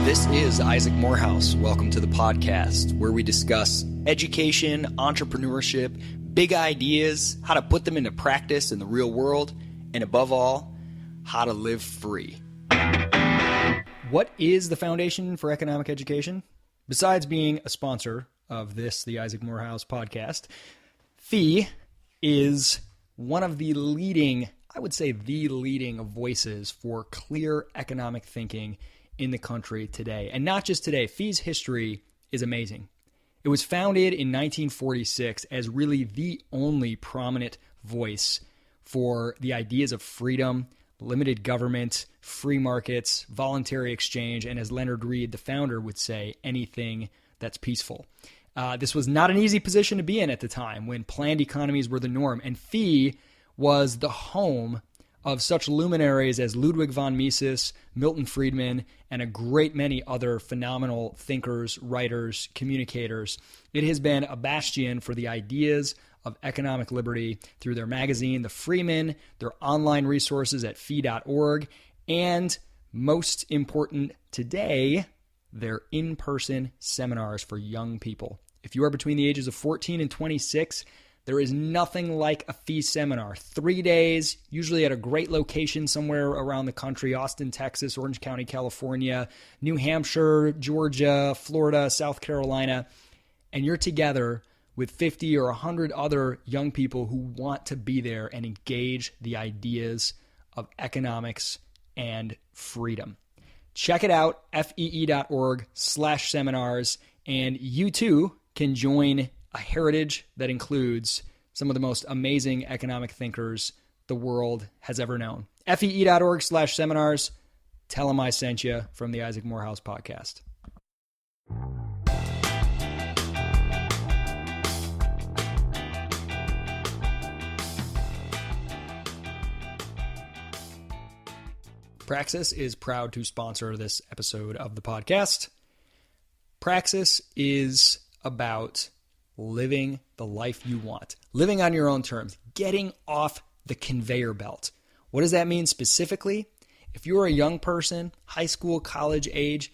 This is Isaac Morehouse. Welcome to the podcast where we discuss education, entrepreneurship, big ideas, how to put them into practice in the real world, and above all, how to live free. What is the Foundation for Economic Education? Besides being a sponsor of this, the Isaac Morehouse podcast, FEE is one of the leading, I would say the leading voices for clear economic thinking in the country today. And not just today. FEE's history is amazing. It was founded in 1946 as really the only prominent voice for the ideas of freedom, limited government, free markets, voluntary exchange, and as Leonard Read, the founder, would say, anything that's peaceful. This was not an easy position to be in at the time when planned economies were the norm, and FEE was the home of such luminaries as Ludwig von Mises, Milton Friedman, and a great many other phenomenal thinkers, writers, communicators. It has been a bastion for the ideas of economic liberty through their magazine, The Freeman, their online resources at fee.org, and most important today, their in-person seminars for young people. If you are between the ages of 14 and 26, there is nothing like a FEE seminar. 3 days, usually at a great location somewhere around the country: Austin, Texas, Orange County, California, New Hampshire, Georgia, Florida, South Carolina. And you're together with 50 or 100 other young people who want to be there and engage the ideas of economics and freedom. Check it out, fee.org/seminars, and you too can join a heritage that includes some of the most amazing economic thinkers the world has ever known. fee.org/seminars. Tell them I sent you from the Isaac Morehouse podcast. Praxis is proud to sponsor this episode of the podcast. Praxis is about living the life you want, living on your own terms, getting off the conveyor belt. What does that mean specifically? If you're a young person, high school, college age,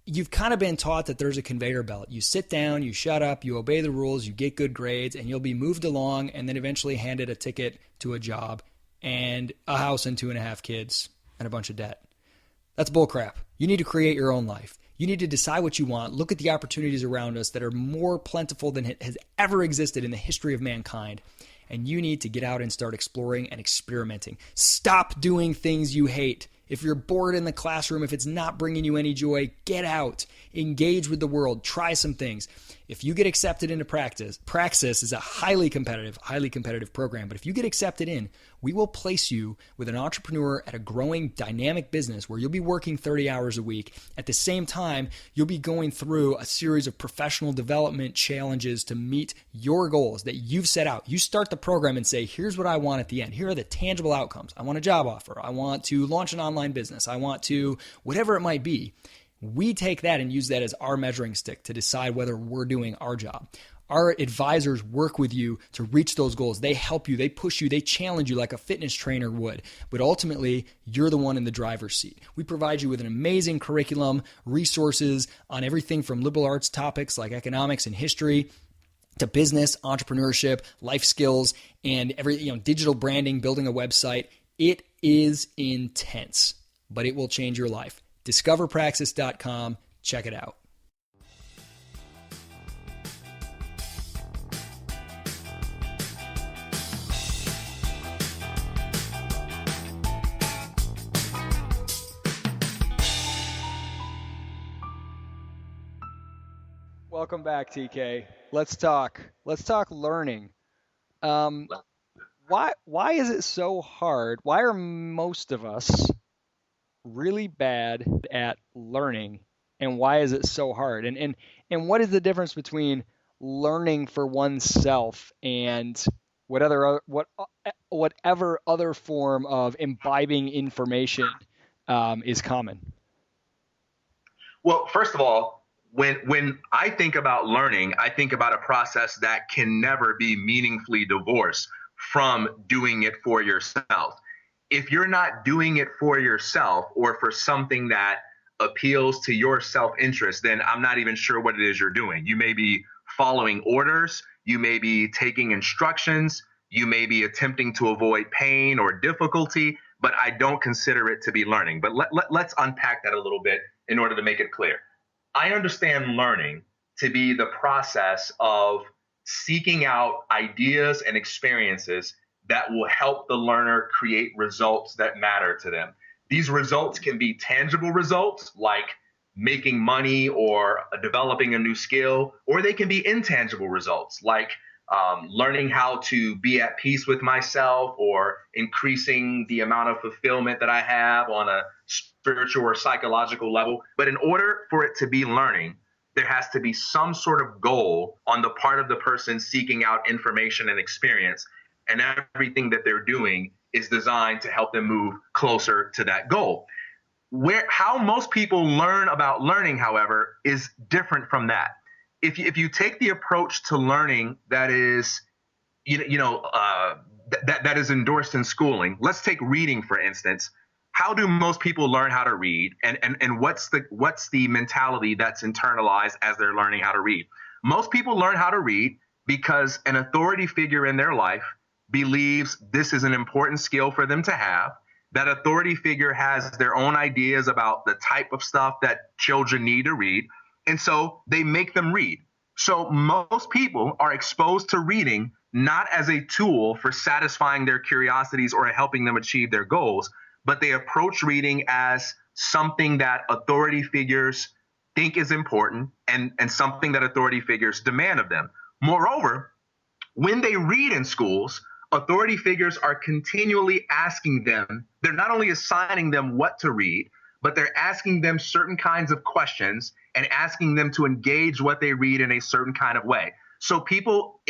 you've kind of been taught that there's a conveyor belt. You sit down, you shut up, you obey the rules, you get good grades, and you'll be moved along and then eventually handed a ticket to a job and a house and 2.5 kids and a bunch of debt. That's bullcrap. You need to create your own life. You need to decide what you want. Look at the opportunities around us that are more plentiful than has ever existed in the history of mankind. And you need to get out and start exploring and experimenting. Stop doing things you hate. If you're bored in the classroom, if it's not bringing you any joy, get out. Engage with the world. Try some things. If you get accepted into Praxis is a highly competitive program. But if you get accepted in, we will place you with an entrepreneur at a growing dynamic business where you'll be working 30 hours a week. At the same time, you'll be going through a series of professional development challenges to meet your goals that you've set out. You start the program and say, here's what I want at the end. Here are the tangible outcomes. I want a job offer. I want to launch an online business. I want to, whatever it might be. We take that and use that as our measuring stick to decide whether we're doing our job. Our advisors work with you to reach those goals. They help you, they push you, they challenge you like a fitness trainer would. But ultimately, you're the one in the driver's seat. We provide you with an amazing curriculum, resources on everything from liberal arts topics like economics and history to business, entrepreneurship, life skills, and digital branding, building a website. It is intense, but it will change your life. DiscoverPraxis.com. Check it out. Welcome back, TK. Let's talk learning. Why is it so hard? Why are most of us really bad at learning, and why is it so hard? And what is the difference between learning for oneself and whatever other form of imbibing information is common? Well, first of all, when I think about learning, I think about a process that can never be meaningfully divorced from doing it for yourself. If you're not doing it for yourself or for something that appeals to your self-interest, then I'm not even sure what it is you're doing. You may be following orders, you may be taking instructions, you may be attempting to avoid pain or difficulty, but I don't consider it to be learning. But let's unpack that a little bit in order to make it clear. I understand learning to be the process of seeking out ideas and experiences that will help the learner create results that matter to them. These results can be tangible results like making money or developing a new skill, or they can be intangible results like learning how to be at peace with myself or increasing the amount of fulfillment that I have on a spiritual or psychological level. But in order for it to be learning, there has to be some sort of goal on the part of the person seeking out information and experience. And everything that they're doing is designed to help them move closer to that goal. How most people learn about learning, however, is different from that. If you take the approach to learning that is, that is endorsed in schooling, let's take reading, for instance. How do most people learn how to read, and what's the mentality that's internalized as they're learning how to read? Most people learn how to read because an authority figure in their life believes this is an important skill for them to have. That authority figure has their own ideas about the type of stuff that children need to read, and so they make them read. So most people are exposed to reading not as a tool for satisfying their curiosities or helping them achieve their goals, but they approach reading as something that authority figures think is important and something that authority figures demand of them. Moreover, when they read in schools, authority figures are continually asking them, they're not only assigning them what to read, but they're asking them certain kinds of questions and asking them to engage what they read in a certain kind of way. So people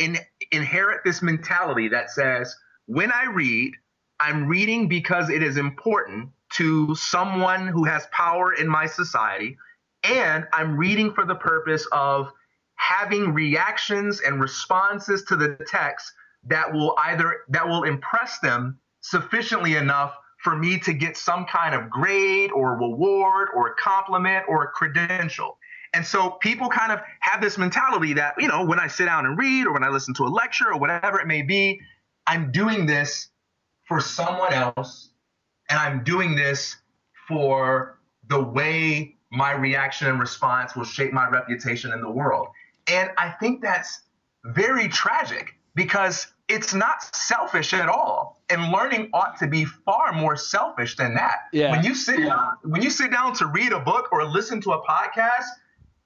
inherit this mentality that says, when I read, I'm reading because it is important to someone who has power in my society, and I'm reading for the purpose of having reactions and responses to the text that will impress them sufficiently enough for me to get some kind of grade or reward or a compliment or a credential. And so people kind of have this mentality that, when I sit down and read or when I listen to a lecture or whatever it may be, I'm doing this for someone else, and I'm doing this for the way my reaction and response will shape my reputation in the world. And I think that's very tragic because it's not selfish at all. And learning ought to be far more selfish than that. Yeah. When you sit down to read a book or listen to a podcast,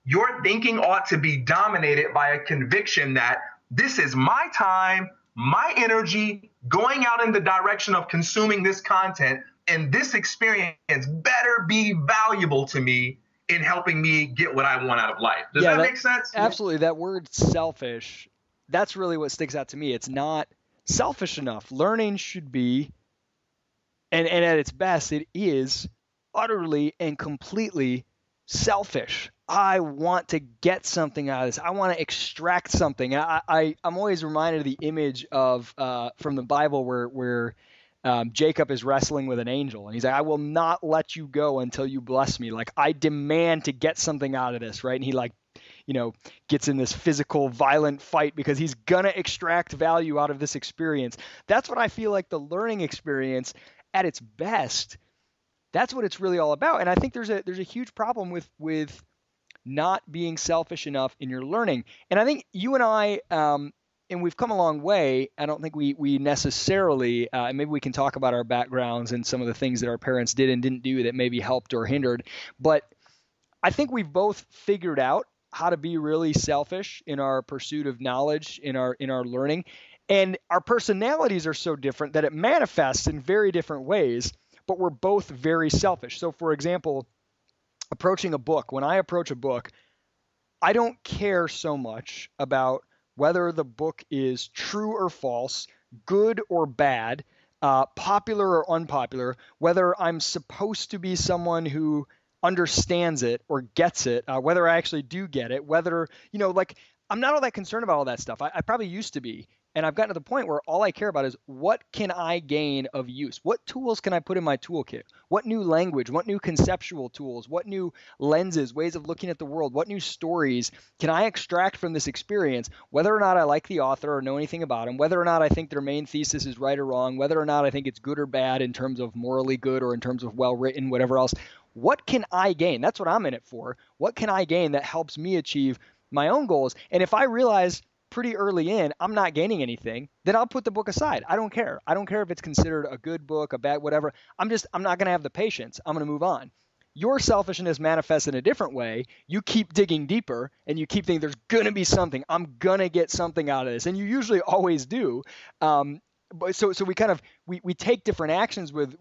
your thinking ought to be dominated by a conviction that this is my time, my energy going out in the direction of consuming this content, and this experience better be valuable to me in helping me get what I want out of life. Does that make sense? Absolutely. That word selfish, that's really what sticks out to me. It's not selfish enough. Learning should be, and at its best, it is utterly and completely selfish. I want to get something out of this. I want to extract something. I'm always reminded of the image of from the Bible where Jacob is wrestling with an angel, and he's like, I will not let you go until you bless me. Like, I demand to get something out of this, right? And he gets in this physical, violent fight because he's gonna extract value out of this experience. That's what I feel like the learning experience at its best. That's what it's really all about. And I think there's a huge problem with not being selfish enough in your learning. And I think you and I, and we've come a long way. I don't think we necessarily, and maybe we can talk about our backgrounds and some of the things that our parents did and didn't do that maybe helped or hindered. But I think we've both figured out how to be really selfish in our pursuit of knowledge, in our learning. And our personalities are so different that it manifests in very different ways, but we're both very selfish. So for example, approaching a book, when I approach a book, I don't care so much about whether the book is true or false, good or bad, popular or unpopular, whether I'm supposed to be someone who understands it or gets it, whether I actually do get it, whether, I'm not all that concerned about all that stuff. I probably used to be. And I've gotten to the point where all I care about is what can I gain of use? What tools can I put in my toolkit? What new language, what new conceptual tools, what new lenses, ways of looking at the world, what new stories can I extract from this experience, whether or not I like the author or know anything about them, whether or not I think their main thesis is right or wrong, whether or not I think it's good or bad in terms of morally good or in terms of well written, whatever else. What can I gain? That's what I'm in it for. What can I gain that helps me achieve my own goals? And if I realize pretty early in I'm not gaining anything, then I'll put the book aside. I don't care. I don't care if it's considered a good book, a bad, whatever. I'm not going to have the patience. I'm going to move on. Your selfishness manifests in a different way. You keep digging deeper and you keep thinking there's going to be something. I'm going to get something out of this. And you usually always do. But so we kind of, we take different actions with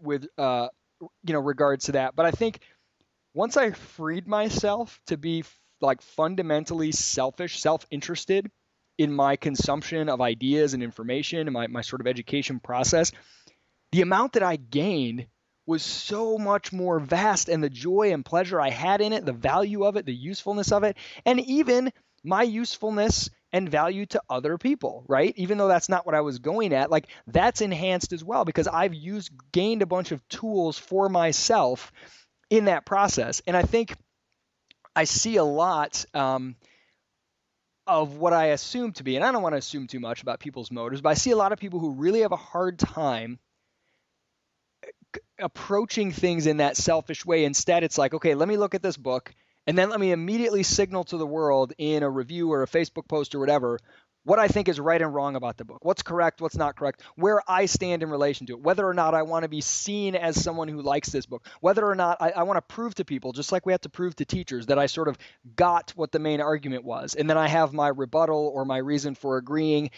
regards to that. But I think once I freed myself to be like fundamentally selfish, self-interested in my consumption of ideas and information and my sort of education process, the amount that I gained was so much more vast, and the joy and pleasure I had in it, the value of it, the usefulness of it, and even my usefulness and value to other people, right? Even though that's not what I was going at, like that's enhanced as well because I've gained a bunch of tools for myself in that process. And I think I see a lot of what I assume to be, and I don't want to assume too much about people's motives, but I see a lot of people who really have a hard time approaching things in that selfish way. Instead, it's like, okay, let me look at this book, and then let me immediately signal to the world in a review or a Facebook post or whatever what I think is right and wrong about the book, what's correct, what's not correct, where I stand in relation to it, whether or not I want to be seen as someone who likes this book, whether or not I want to prove to people, just like we have to prove to teachers, that I sort of got what the main argument was. And then I have my rebuttal or my reason for agreeing.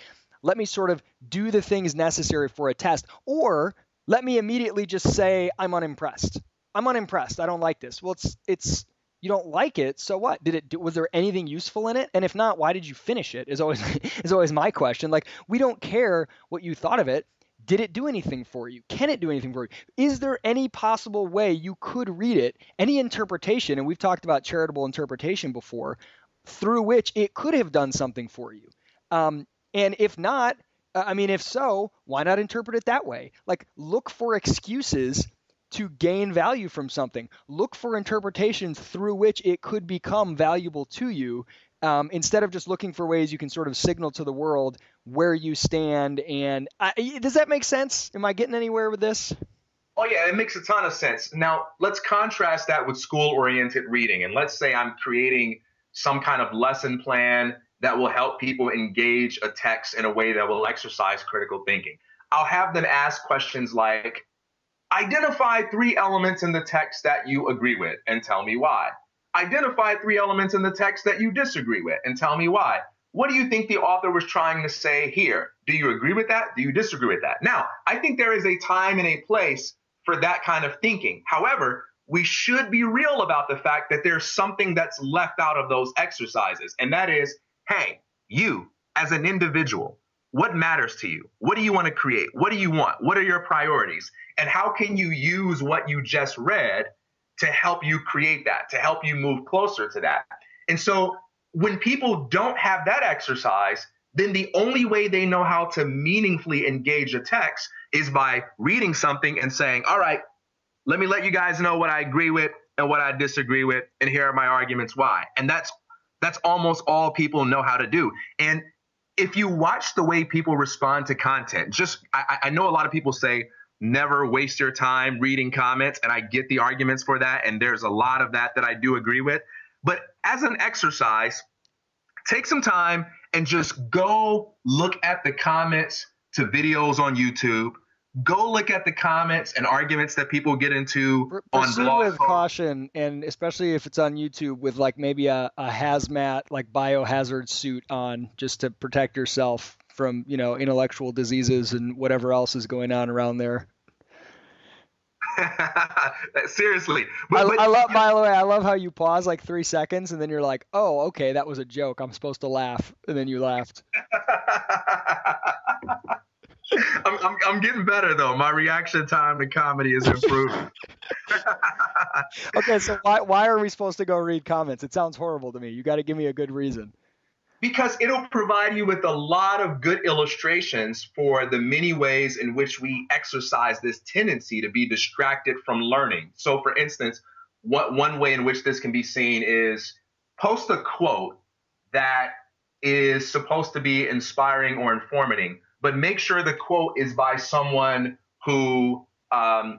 Let me sort of do the things necessary for a test, or let me immediately just say, I'm unimpressed. I'm unimpressed. I don't like this. Well, it's you don't like it, so what? Was there anything useful in it? And if not, why did you finish it? Is always my question. Like, we don't care what you thought of it. Did it do anything for you? Can it do anything for you? Is there any possible way you could read it, any interpretation, and we've talked about charitable interpretation before, through which it could have done something for you? And if not, if so, why not interpret it that way? Like, look for excuses to gain value from something. Look for interpretations through which it could become valuable to you, instead of just looking for ways you can sort of signal to the world where you stand. And does that make sense? Am I getting anywhere with this? Oh, yeah, it makes a ton of sense. Now, let's contrast that with school-oriented reading. And let's say I'm creating some kind of lesson plan that will help people engage a text in a way that will exercise critical thinking. I'll have them ask questions like, identify 3 elements in the text that you agree with and tell me why. Identify 3 elements in the text that you disagree with and tell me why. What do you think the author was trying to say here? Do you agree with that? Do you disagree with that? Now, I think there is a time and a place for that kind of thinking. However, we should be real about the fact that there's something that's left out of those exercises. And that is, hey, you as an individual, what matters to you? What do you want to create? What do you want? What are your priorities? And how can you use what you just read to help you create that, to help you move closer to that? And so when people don't have that exercise, then the only way they know how to meaningfully engage a text is by reading something and saying, all right, let me let you guys know what I agree with and what I disagree with, and here are my arguments why. And that's almost all people know how to do. And if you watch the way people respond to content, I know a lot of people say, never waste your time reading comments, and I get the arguments for that, and there's a lot of that I do agree with. But as an exercise, take some time and just go look at the comments to videos on YouTube. Go look at the comments and arguments that people get into on blog with caution, and especially if it's on YouTube, with like maybe a hazmat, like biohazard suit on, just to protect yourself from, intellectual diseases and whatever else is going on around there. Seriously. By the way, I love how you pause like 3 seconds and then you're like, oh, okay, that was a joke. I'm supposed to laugh. And then you laughed. I'm getting better though. My reaction time to comedy is improving. Okay, so why are we supposed to go read comments? It sounds horrible to me. You got to give me a good reason. Because it'll provide you with a lot of good illustrations for the many ways in which we exercise this tendency to be distracted from learning. So, for instance, one way in which this can be seen is post a quote that is supposed to be inspiring or informative, but make sure the quote is by someone who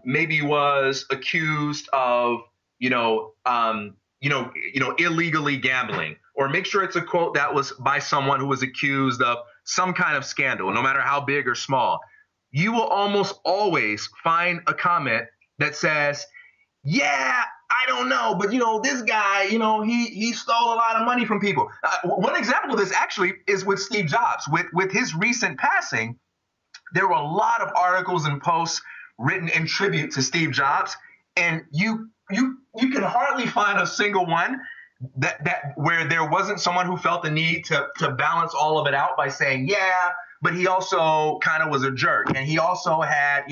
maybe was accused of, illegally gambling, or make sure it's a quote that was by someone who was accused of some kind of scandal, no matter how big or small. You will almost always find a comment that says, yeah, I don't know, but this guy, he stole a lot of money from people. One example of this actually is with Steve Jobs. With his recent passing, there were a lot of articles and posts written in tribute to Steve Jobs, and you can hardly find a single one that where there wasn't someone who felt the need to balance all of it out by saying, yeah, but he also kind of was a jerk, and he also had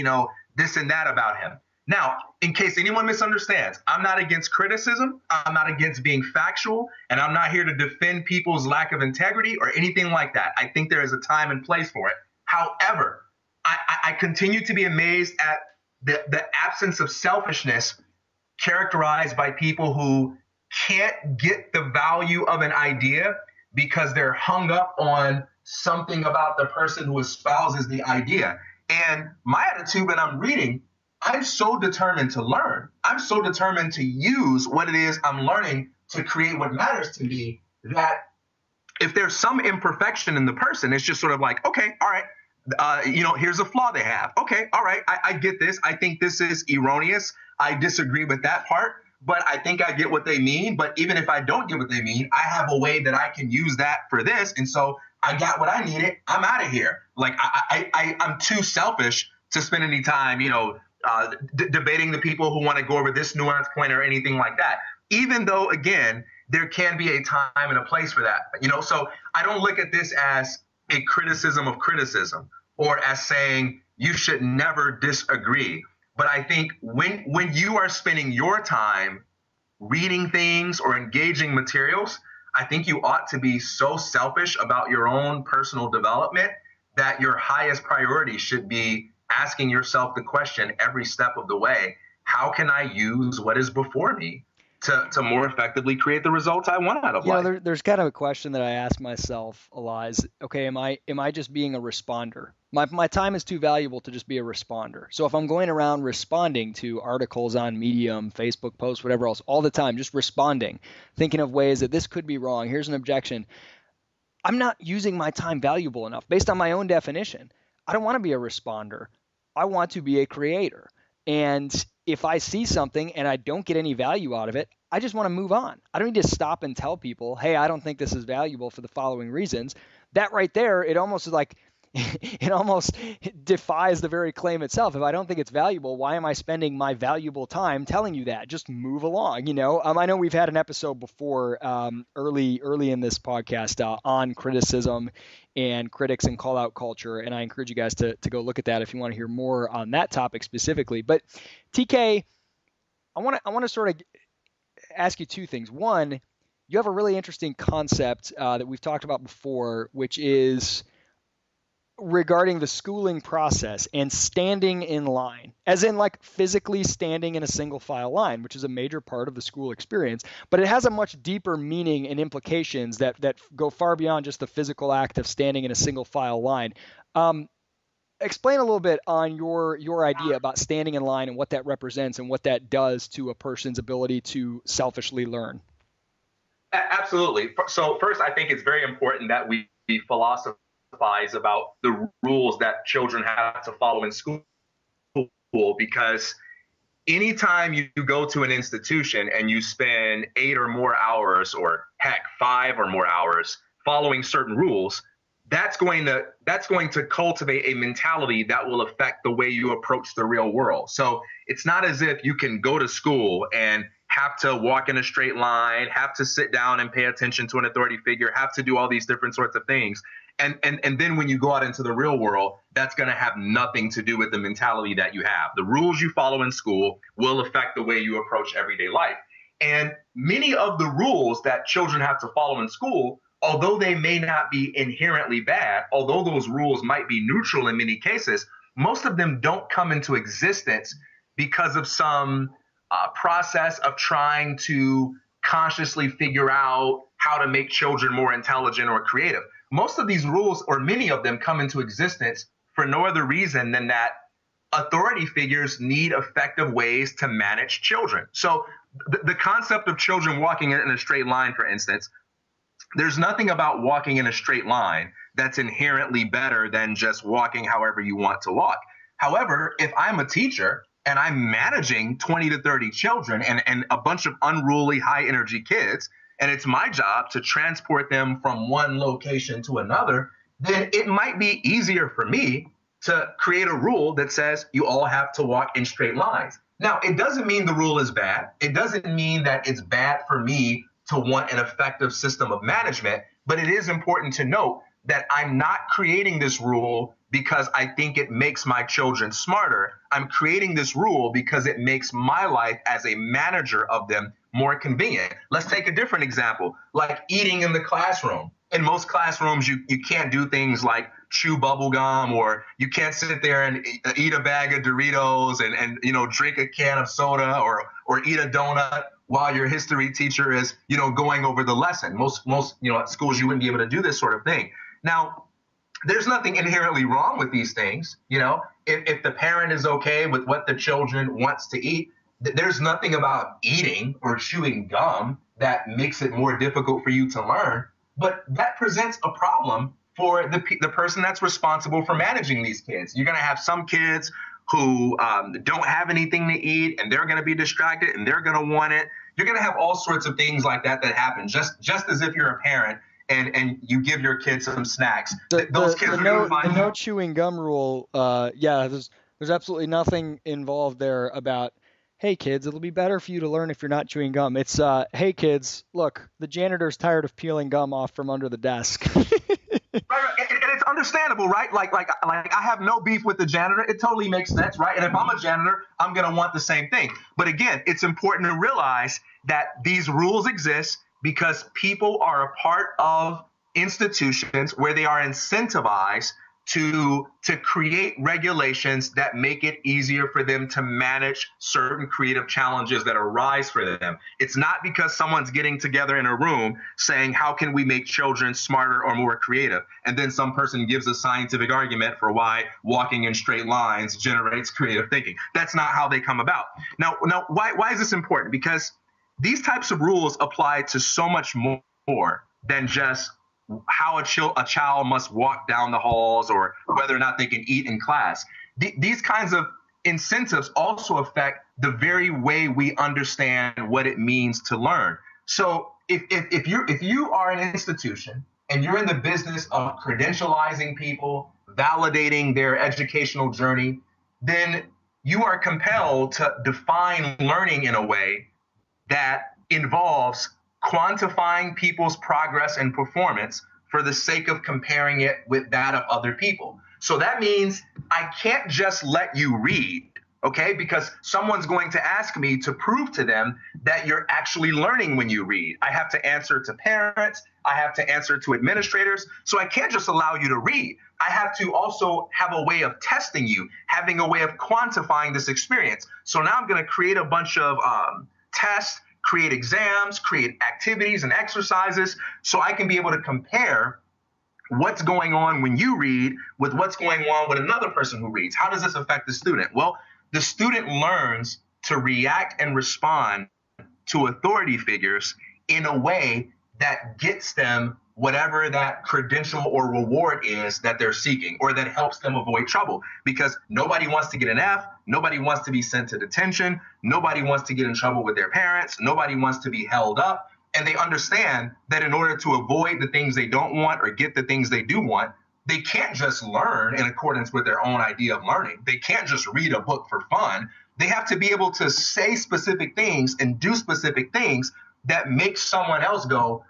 this and that about him. Now, in case anyone misunderstands, I'm not against criticism. I'm not against being factual, and I'm not here to defend people's lack of integrity or anything like that. I think there is a time and place for it. However, I continue to be amazed at the absence of selfishness characterized by people who can't get the value of an idea because they're hung up on something about the person who espouses the idea. And my attitude when I'm reading, I'm so determined to learn. I'm so determined to use what it is I'm learning to create what matters to me, that if there's some imperfection in the person, it's just sort of like, okay, all right, here's a flaw they have. Okay, all right, I get this. I think this is erroneous. I disagree with that part, but I think I get what they mean. But even if I don't get what they mean, I have a way that I can use that for this. And so I got what I needed. I'm out of here. Like I'm too selfish to spend any time, debating the people who want to go over this nuance point or anything like that. Even though, again, there can be a time and a place for that. So I don't look at this as a criticism of criticism or as saying you should never disagree. But I think when you are spending your time reading things or engaging materials, I think you ought to be so selfish about your own personal development that your highest priority should be asking yourself the question every step of the way: how can I use what is before me to more effectively create the results I want out of life? There's kind of a question that I ask myself a lot is, okay, am I just being a responder? My time is too valuable to just be a responder. So if I'm going around responding to articles on Medium, Facebook posts, whatever else, all the time, just responding, thinking of ways that this could be wrong, here's an objection, I'm not using my time valuable enough based on my own definition. I don't want to be a responder. I want to be a creator. And if I see something and I don't get any value out of it, I just want to move on. I don't need to stop and tell people, hey, I don't think this is valuable for the following reasons. That right there, it almost is like, it almost defies the very claim itself. If I don't think it's valuable, why am I spending my valuable time telling you that? Just move along. I know we've had an episode before early in this podcast on criticism and critics and call out culture. And I encourage you guys to go look at that if you want to hear more on that topic specifically. But TK, I want to sort of ask you two things. One, you have a really interesting concept that we've talked about before, which is regarding the schooling process and standing in line, as in like physically standing in a single file line, which is a major part of the school experience, but it has a much deeper meaning and implications that go far beyond just the physical act of standing in a single file line. Explain a little bit on your idea about standing in line and what that represents and what that does to a person's ability to selfishly learn. Absolutely. So first, I think it's very important that we philosophize about the rules that children have to follow in school, because anytime you go to an institution and you spend 8 or more hours, or heck, 5 or more hours following certain rules, that's going to cultivate a mentality that will affect the way you approach the real world. So it's not as if you can go to school and have to walk in a straight line, have to sit down and pay attention to an authority figure, have to do all these different sorts of things. And then when you go out into the real world, that's going to have nothing to do with the mentality that you have. The rules you follow in school will affect the way you approach everyday life. And many of the rules that children have to follow in school although they may not be inherently bad, although those rules might be neutral in many cases, most of them don't come into existence because of some process of trying to consciously figure out how to make children more intelligent or creative. Most of these rules, or many of them, come into existence for no other reason than that authority figures need effective ways to manage children. So the concept of children walking in a straight line, for instance, there's nothing about walking in a straight line that's inherently better than just walking however you want to walk. However, if I'm a teacher and I'm managing 20 to 30 children and a bunch of unruly, high energy kids, and it's my job to transport them from one location to another, then it might be easier for me to create a rule that says you all have to walk in straight lines. Now, it doesn't mean the rule is bad. It doesn't mean that it's bad for me to want an effective system of management, but it is important to note that I'm not creating this rule because I think it makes my children smarter. I'm creating this rule because it makes my life as a manager of them more convenient. Let's take a different example, like eating in the classroom. In most classrooms, you can't do things like chew bubble gum, or you can't sit there and eat a bag of Doritos and drink a can of soda or eat a donut while your history teacher is going over the lesson. Most at schools you wouldn't be able to do this sort of thing. Now, there's nothing inherently wrong with these things. If the parent is okay with what the children wants to eat, there's nothing about eating or chewing gum that makes it more difficult for you to learn. But that presents a problem for the person that's responsible for managing these kids. You're going to have some kids who don't have anything to eat, and they're going to be distracted, and they're going to want it. You're going to have all sorts of things like that happen, just as if you're a parent and you give your kids some snacks. Those kids are going to find the no chewing gum rule. There's absolutely nothing involved there about, hey, kids, it'll be better for you to learn if you're not chewing gum. It's, hey, kids, look, the janitor's tired of peeling gum off from under the desk. Right. And it's understandable, right? Like I have no beef with the janitor. It totally makes sense, right? And if I'm a janitor, I'm going to want the same thing. But again, it's important to realize that these rules exist because people are a part of institutions where they are incentivized to create regulations that make it easier for them to manage certain creative challenges that arise for them. It's not because someone's getting together in a room saying, how can we make children smarter or more creative? And then some person gives a scientific argument for why walking in straight lines generates creative thinking. That's not how they come about. Now, why is this important? Because these types of rules apply to so much more than just how a child must walk down the halls or whether or not they can eat in class. These kinds of incentives also affect the very way we understand what it means to learn. So if you are an institution and you're in the business of credentializing people, validating their educational journey, then you are compelled to define learning in a way that involves quantifying people's progress and performance for the sake of comparing it with that of other people. So that means I can't just let you read, okay? Because someone's going to ask me to prove to them that you're actually learning when you read. I have to answer to parents. I have to answer to administrators. So I can't just allow you to read. I have to also have a way of testing you, having a way of quantifying this experience. So now I'm going to create a bunch of tests, create exams, create activities and exercises so I can be able to compare what's going on when you read with what's going on with another person who reads. How does this affect the student? Well, the student learns to react and respond to authority figures in a way that gets them whatever that credential or reward is that they're seeking, or that helps them avoid trouble. Because nobody wants to get an F, nobody wants to be sent to detention, nobody wants to get in trouble with their parents, nobody wants to be held up. And they understand that in order to avoid the things they don't want or get the things they do want, they can't just learn in accordance with their own idea of learning. They can't just read a book for fun. They have to be able to say specific things and do specific things that make someone else go,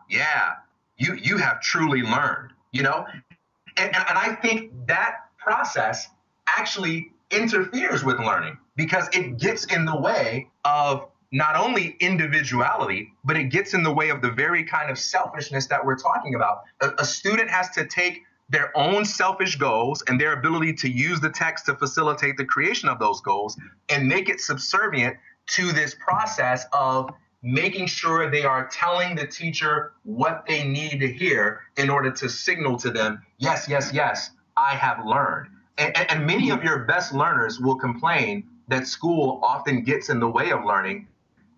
yeah, you have truly learned, And I think that process actually interferes with learning because it gets in the way of not only individuality, but it gets in the way of the very kind of selfishness that we're talking about. A student has to take their own selfish goals and their ability to use the text to facilitate the creation of those goals and make it subservient to this process of making sure they are telling the teacher what they need to hear in order to signal to them, yes, yes, yes, I have learned. And many of your best learners will complain that school often gets in the way of learning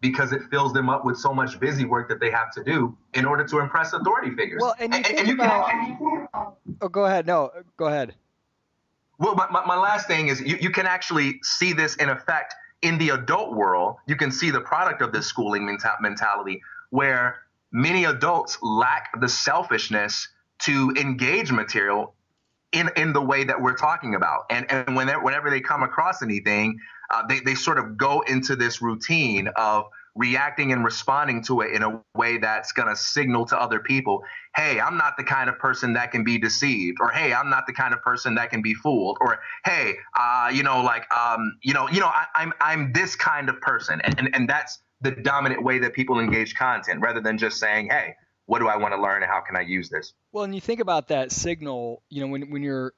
because it fills them up with so much busy work that they have to do in order to impress authority figures. Well, and you think about. Oh, go ahead. No, go ahead. Well, my last thing is you can actually see this in effect in the adult world. You can see the product of this schooling mentality where many adults lack the selfishness to engage material in the way that we're talking about. And whenever they come across anything, they sort of go into this routine of reacting and responding to it in a way that's going to signal to other people, hey, I'm not the kind of person that can be deceived, or hey, I'm not the kind of person that can be fooled, or hey, I'm this kind of person. And that's the dominant way that people engage content rather than just saying, hey, what do I want to learn and how can I use this? Well, and you think about that signal, when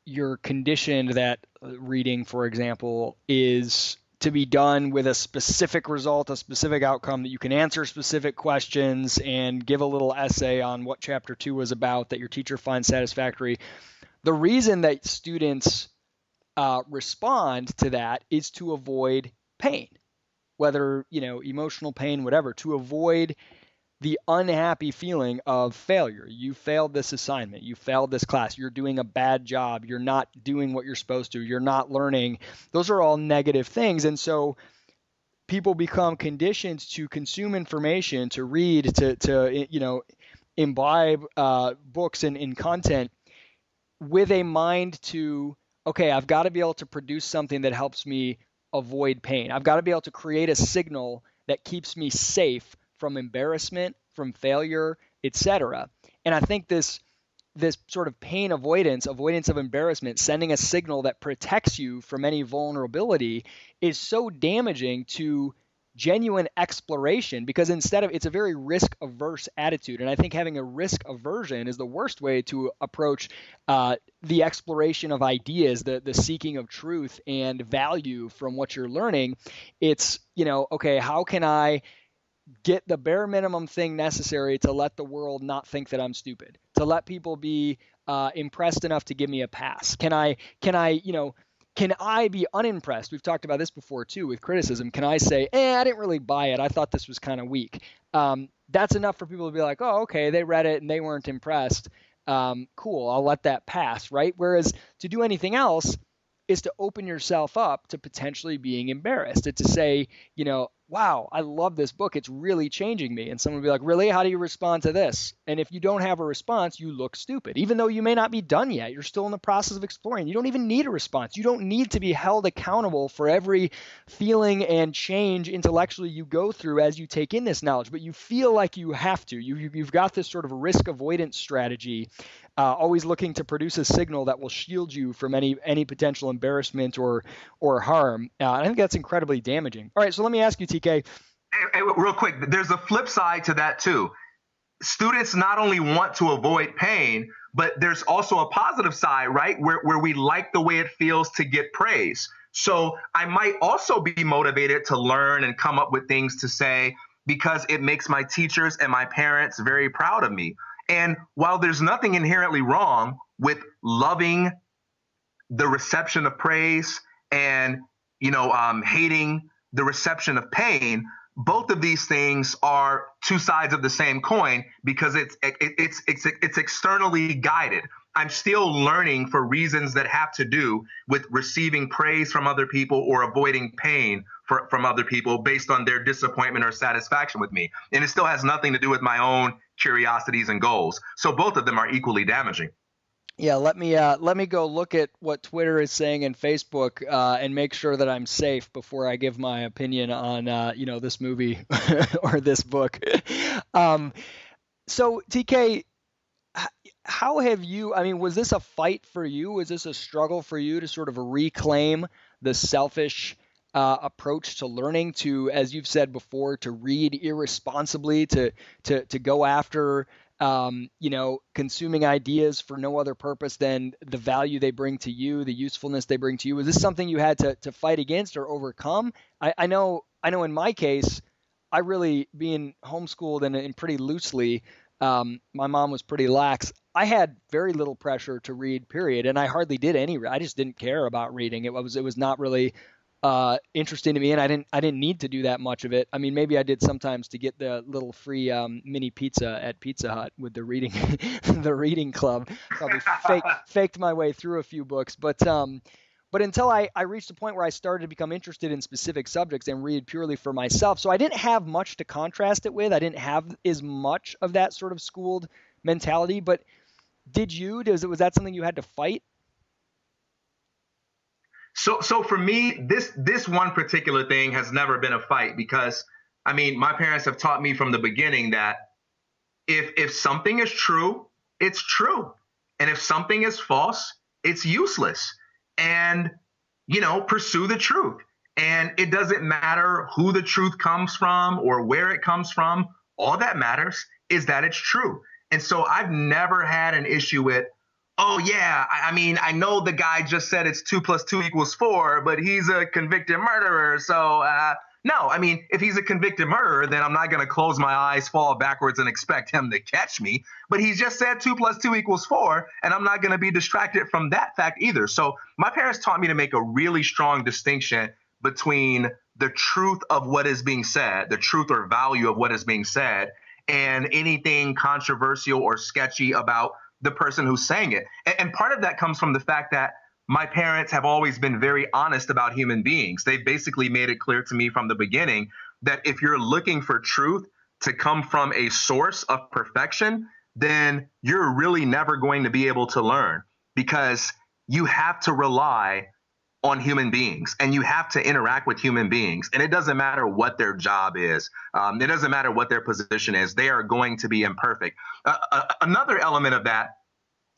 you're conditioned that reading, for example, is to be done with a specific result, a specific outcome, that you can answer specific questions and give a little essay on what chapter 2 was about that your teacher finds satisfactory. The reason that students respond to that is to avoid pain, whether, emotional pain, whatever, to avoid the unhappy feeling of failure. You failed this assignment. You failed this class. You're doing a bad job. You're not doing what you're supposed to. You're not learning. Those are all negative things. And so people become conditioned to consume information, to read, to imbibe books and content with a mind to, okay, I've got to be able to produce something that helps me avoid pain. I've got to be able to create a signal that keeps me safe from embarrassment, from failure, etc. And I think this sort of pain avoidance of embarrassment, sending a signal that protects you from any vulnerability, is so damaging to genuine exploration, because instead of, it's a very risk averse attitude. And I think having a risk aversion is the worst way to approach the exploration of ideas, the seeking of truth and value from what you're learning. It's, okay, how can I get the bare minimum thing necessary to let the world not think that I'm stupid, to let people be impressed enough to give me a pass? Can I be unimpressed? We've talked about this before too with criticism. Can I say, I didn't really buy it. I thought this was kind of weak. That's enough for people to be like, oh, okay, they read it and they weren't impressed. Cool, I'll let that pass, right? Whereas to do anything else is to open yourself up to potentially being embarrassed. It's to say, wow, I love this book. It's really changing me. And someone will be like, really? How do you respond to this? And if you don't have a response, you look stupid. Even though you may not be done yet, you're still in the process of exploring. You don't even need a response. You don't need to be held accountable for every feeling and change intellectually you go through as you take in this knowledge, but you feel like you have to. You've got this sort of risk avoidance strategy, always looking to produce a signal that will shield you from any potential embarrassment or harm. I think that's incredibly damaging. All right, so let me ask you, TK. Hey, real quick, there's a flip side to that too. Students not only want to avoid pain, but there's also a positive side, right? Where we like the way it feels to get praise. So I might also be motivated to learn and come up with things to say because it makes my teachers and my parents very proud of me. And while there's nothing inherently wrong with loving the reception of praise and, hating the reception of pain, both of these things are two sides of the same coin because it's externally guided. I'm still learning for reasons that have to do with receiving praise from other people or avoiding pain from other people based on their disappointment or satisfaction with me. And it still has nothing to do with my own curiosities and goals. So both of them are equally damaging. Yeah, let me go look at what Twitter is saying and Facebook and make sure that I'm safe before I give my opinion on this movie or this book. So TK, how have you? I mean, was this a fight for you? Was this a struggle for you to sort of reclaim the selfish approach to learning, to, as you've said before, to read irresponsibly, to go after consuming ideas for no other purpose than the value they bring to you, the usefulness they bring to you? Was this something you had to fight against or overcome? I know in my case, I really, being homeschooled and pretty loosely, my mom was pretty lax. I had very little pressure to read, period, and I hardly did any. I just didn't care about reading. It was not really interesting to me, and I didn't need to do that much of it. I mean, maybe I did sometimes to get the little free mini pizza at Pizza Hut with the reading the reading club. Probably faked my way through a few books, but until I reached a point where I started to become interested in specific subjects and read purely for myself. So I didn't have much to contrast it with. I didn't have as much of that sort of schooled mentality. But did you? Was that something you had to fight? So for me, this one particular thing has never been a fight because, I mean, my parents have taught me from the beginning that if something is true, it's true. And if something is false, it's useless. And, pursue the truth. And it doesn't matter who the truth comes from or where it comes from. All that matters is that it's true. And so I've never had an issue with, oh, yeah, I mean, I know the guy just said it's 2 + 2 = 4, but he's a convicted murderer. So, no, I mean, if he's a convicted murderer, then I'm not going to close my eyes, fall backwards, and expect him to catch me. But he just said 2 + 2 = 4, and I'm not going to be distracted from that fact either. So my parents taught me to make a really strong distinction between the truth of what is being said, the truth or value of what is being said, and anything controversial or sketchy about the person who's saying it. And part of that comes from the fact that my parents have always been very honest about human beings. They basically made it clear to me from the beginning that if you're looking for truth to come from a source of perfection, then you're really never going to be able to learn because you have to rely on human beings and you have to interact with human beings. And it doesn't matter what their job is. It doesn't matter what their position is. They are going to be imperfect. Another element of that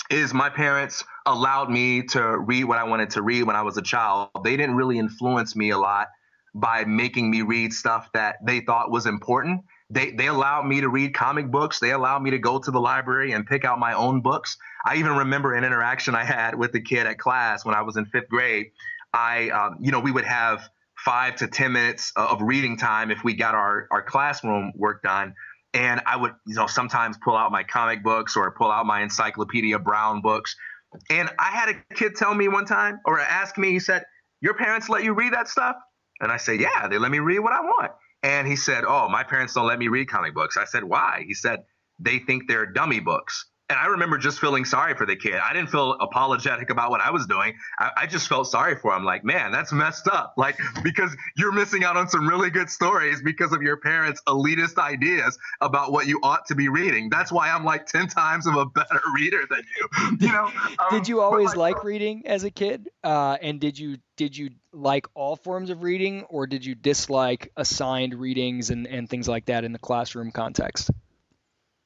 is my parents allowed me to read what I wanted to read when I was a child. They didn't really influence me a lot by making me read stuff that they thought was important. They allowed me to read comic books. They allowed me to go to the library and pick out my own books. I even remember an interaction I had with the kid at class when I was in 5th grade. We would have 5 to 10 minutes of reading time if we got our classroom work done. And I would, sometimes pull out my comic books or pull out my Encyclopedia Brown books. And I had a kid tell me one time, or ask me, he said, "Your parents let you read that stuff?" And I said, "Yeah, they let me read what I want." And he said, "Oh, my parents don't let me read comic books." I said, "Why?" He said, "They think they're dummy books." And I remember just feeling sorry for the kid. I didn't feel apologetic about what I was doing. I just felt sorry for him. Like, man, that's messed up. Like, because you're missing out on some really good stories because of your parents' elitist ideas about what you ought to be reading. That's why I'm like 10 times of a better reader than you. Did you always like reading as a kid? And did you like all forms of reading, or did you dislike assigned readings and things like that in the classroom context?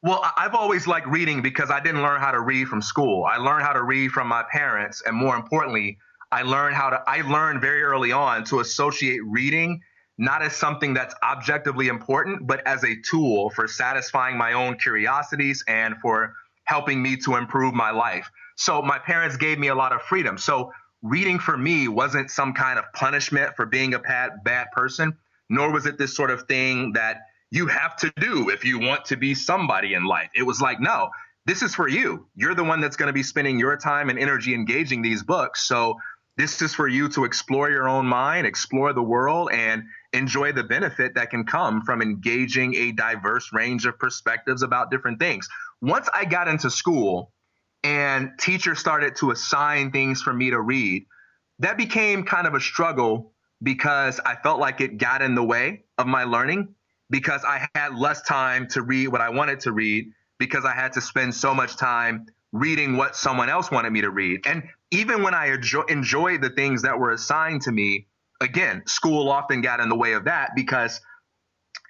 Well, I've always liked reading because I didn't learn how to read from school. I learned how to read from my parents. And more importantly, I learned very early on to associate reading not as something that's objectively important, but as a tool for satisfying my own curiosities and for helping me to improve my life. So my parents gave me a lot of freedom. So reading for me wasn't some kind of punishment for being a bad person, nor was it this sort of thing that you have to do if you want to be somebody in life. It was like, no, this is for you. You're the one that's going to be spending your time and energy engaging these books. So this is for you to explore your own mind, explore the world, and enjoy the benefit that can come from engaging a diverse range of perspectives about different things. Once I got into school and teachers started to assign things for me to read, that became kind of a struggle because I felt like it got in the way of my learning, because I had less time to read what I wanted to read, because I had to spend so much time reading what someone else wanted me to read. And even when I enjoyed the things that were assigned to me, again, school often got in the way of that, because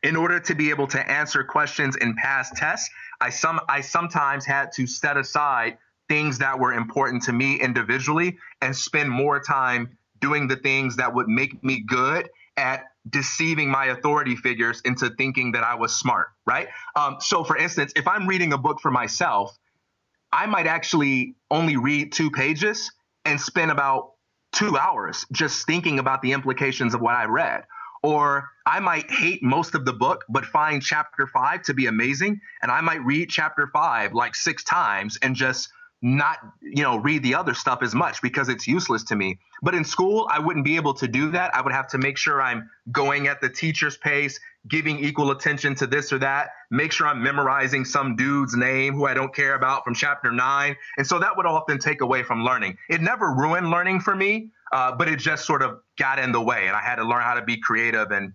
in order to be able to answer questions in past tests, I sometimes had to set aside things that were important to me individually and spend more time doing the things that would make me good at deceiving my authority figures into thinking that I was smart, right? So for instance, if I'm reading a book for myself, I might actually only read 2 pages and spend about 2 hours just thinking about the implications of what I read. Or I might hate most of the book, but find chapter 5 to be amazing. And I might read chapter 5 like 6 times and just not, read the other stuff as much because it's useless to me. But in school, I wouldn't be able to do that. I would have to make sure I'm going at the teacher's pace, giving equal attention to this or that, make sure I'm memorizing some dude's name who I don't care about from chapter 9. And so that would often take away from learning. It never ruined learning for me, but it just sort of got in the way. And I had to learn how to be creative and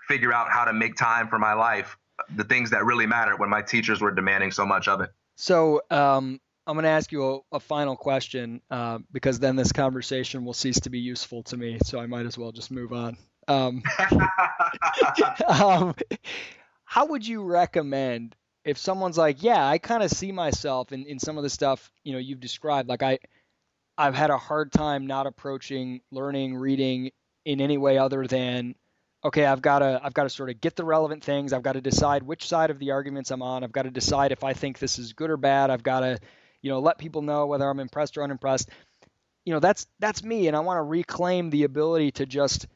figure out how to make time for my life, the things that really mattered when my teachers were demanding so much of it. So I'm going to ask you a final question because then this conversation will cease to be useful to me. So I might as well just move on. How would you recommend if someone's like, yeah, I kind of see myself in some of the stuff, you've described, like I've had a hard time not approaching learning, reading in any way other than, okay, I've got to sort of get the relevant things. I've got to decide which side of the arguments I'm on. I've got to decide if I think this is good or bad. I've got to, let people know whether I'm impressed or unimpressed. That's me. And I want to reclaim the ability to just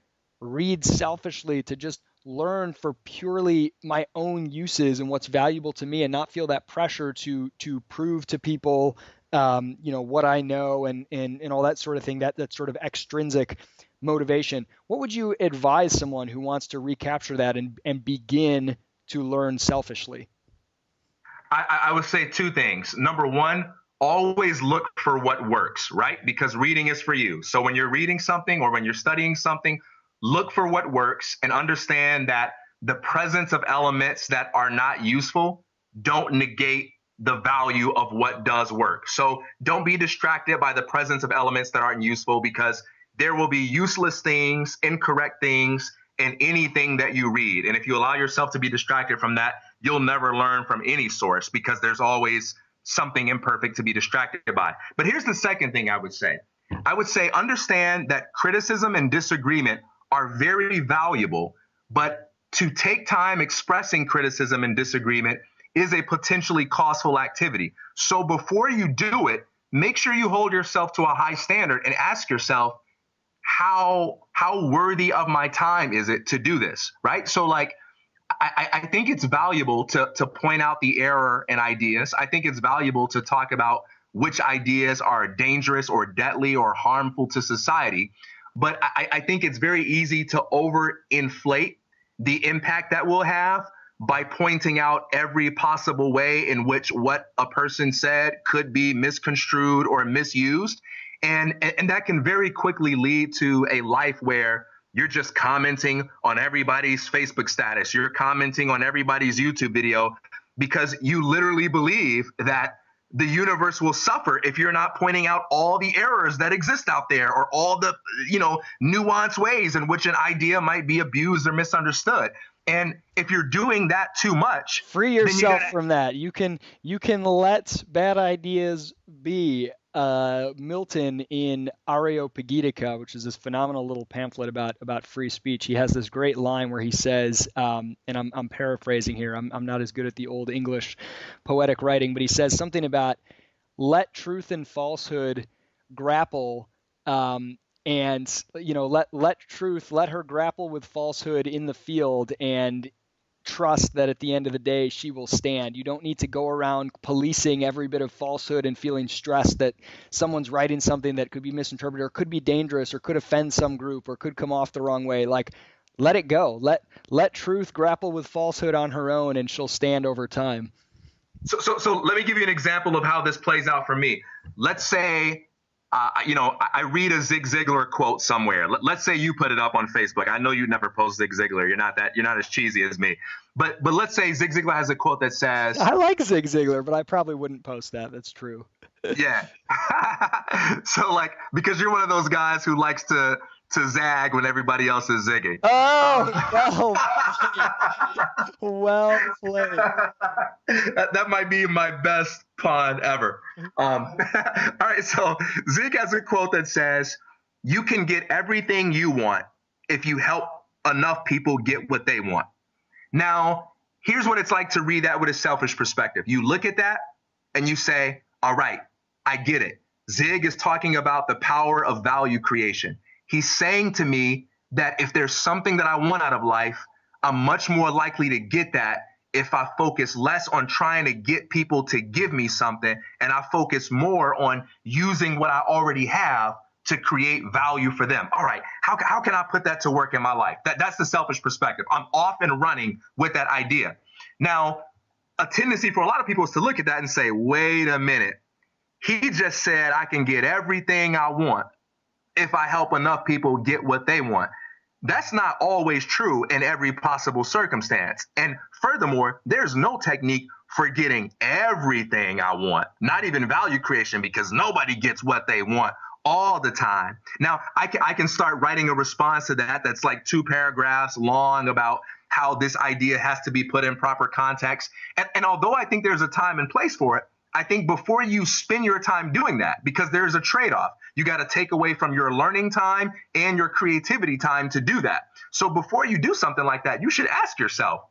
read selfishly, to just learn for purely my own uses and what's valuable to me, and not feel that pressure to prove to people, what I know and all that sort of thing, that sort of extrinsic motivation. What would you advise someone who wants to recapture that and begin to learn selfishly? I would say 2 things. Number 1, always look for what works, right? Because reading is for you. So when you're reading something or when you're studying something, look for what works and understand that the presence of elements that are not useful don't negate the value of what does work. So don't be distracted by the presence of elements that aren't useful, because there will be useless things, incorrect things in anything that you read. And if you allow yourself to be distracted from that, you'll never learn from any source, because there's always something imperfect to be distracted by. But here's the second thing I would say. I would say understand that criticism and disagreement are very valuable, but to take time expressing criticism and disagreement is a potentially costful activity. So before you do it, make sure you hold yourself to a high standard and ask yourself, how worthy of my time is it to do this, right? So like, I think it's valuable to point out the error in ideas. I think it's valuable to talk about which ideas are dangerous or deadly or harmful to society. But I think it's very easy to overinflate the impact that we'll have by pointing out every possible way in which what a person said could be misconstrued or misused. And that can very quickly lead to a life where you're just commenting on everybody's Facebook status. You're commenting on everybody's YouTube video because you literally believe that the universe will suffer if you're not pointing out all the errors that exist out there, or all the, nuanced ways in which an idea might be abused or misunderstood. And if you're doing that too much, free yourself from that. You can let bad ideas be. Milton in Areopagitica, which is this phenomenal little pamphlet about free speech, he has this great line where he says, and I'm paraphrasing here, I'm not as good at the old English poetic writing, but he says something about let truth and falsehood grapple, and let her grapple with falsehood in the field, and trust that at the end of the day she will stand. You don't need to go around policing every bit of falsehood and feeling stressed that someone's writing something that could be misinterpreted or could be dangerous or could offend some group or could come off the wrong way. Like, let it go. Let truth grapple with falsehood on her own, and she'll stand over time. So let me give you an example of how this plays out for me. Let's say I read a Zig Ziglar quote somewhere. Let's say you put it up on Facebook. I know you never post Zig Ziglar. You're not as cheesy as me. But let's say Zig Ziglar has a quote that says, I like Zig Ziglar, but I probably wouldn't post that. That's true. Yeah. So because you're one of those guys who likes to zag when everybody else is zigging. Oh, well played. That might be my best pun ever. All right, so Zig has a quote that says, "You can get everything you want if you help enough people get what they want. Now, here's what it's like to read that with a selfish perspective. You look at that and you say, all right, I get it. Zig is talking about the power of value creation. He's saying to me that if there's something that I want out of life, I'm much more likely to get that if I focus less on trying to get people to give me something and I focus more on using what I already have to create value for them. All right, how can I put that to work in my life? That's the selfish perspective. I'm off and running with that idea. Now, a tendency for a lot of people is to look at that and say, wait a minute. He just said I can get everything I want if I help enough people get what they want. That's not always true in every possible circumstance. And furthermore, there's no technique for getting everything I want, not even value creation, because nobody gets what they want all the time. Now, I can start writing a response to that that's like 2 paragraphs long about how this idea has to be put in proper context. And although I think there's a time and place for it, I think before you spend your time doing that, because there's a trade-off, you got to take away from your learning time and your creativity time to do that. So before you do something like that, you should ask yourself,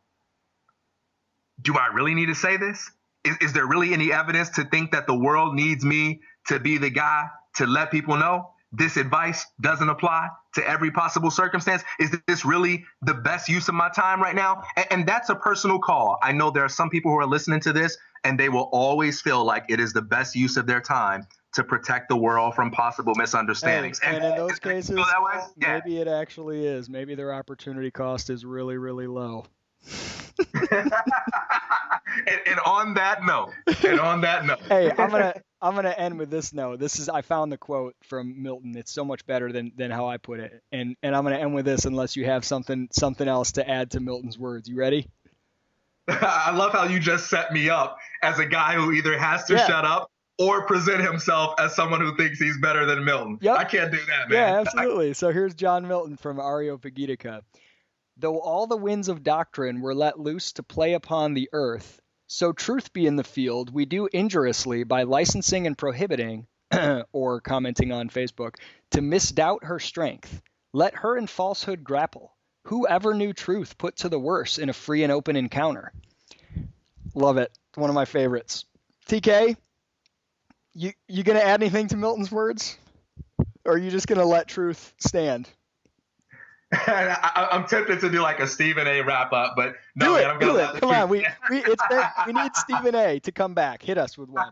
do I really need to say this? Is there really any evidence to think that the world needs me to be the guy to let people know this advice doesn't apply to every possible circumstance? Is this really the best use of my time right now? And that's a personal call. I know there are some people who are listening to this and they will always feel like it is the best use of their time to protect the world from possible misunderstandings. And in those cases, yeah. Maybe it actually is. Maybe their opportunity cost is really, really low. and on that note, Hey, I'm gonna end with this note. I found the quote from Milton. It's so much better than how I put it. And I'm gonna end with this unless you have something else to add to Milton's words. You ready? I love how you just set me up as a guy who either has to shut up or present himself as someone who thinks he's better than Milton. Yep. I can't do that, man. Yeah, absolutely. So here's John Milton from Areopagitica. Though all the winds of doctrine were let loose to play upon the earth, so truth be in the field, we do injuriously by licensing and prohibiting, or commenting on Facebook, to misdoubt her strength. Let her in falsehood grapple. Whoever knew truth put to the worse in a free and open encounter. Love it. One of my favorites. TK, you gonna add anything to Milton's words? Or are you just gonna let truth stand? I'm tempted to do like a Stephen A. wrap up, but no, do man, it. I'm gonna Come on, we need Stephen A. to come back. Hit us with one.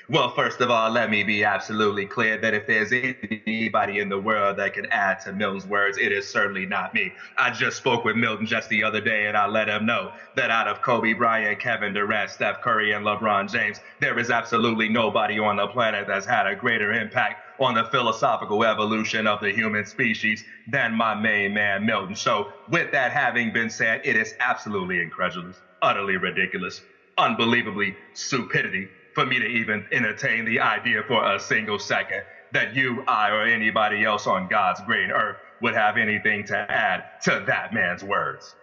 Well, first of all, let me be absolutely clear that if there's anybody in the world that can add to Milton's words, it is certainly not me. I just spoke with Milton just the other day, and I let him know that out of Kobe Bryant, Kevin Durant, Steph Curry, and LeBron James, there is absolutely nobody on the planet that's had a greater impact on the philosophical evolution of the human species than my main man, Milton. So with that having been said, it is absolutely incredulous, utterly ridiculous, unbelievably stupidity for me to even entertain the idea for a single second that you, I, or anybody else on God's green earth would have anything to add to that man's words.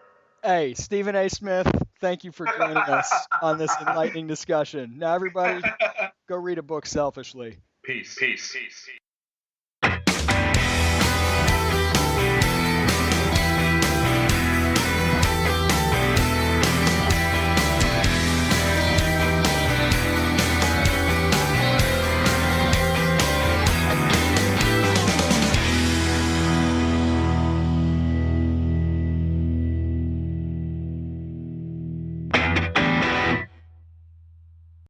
Hey, Stephen A. Smith, thank you for joining us on this enlightening discussion. Now, everybody, go read a book selfishly. Peace.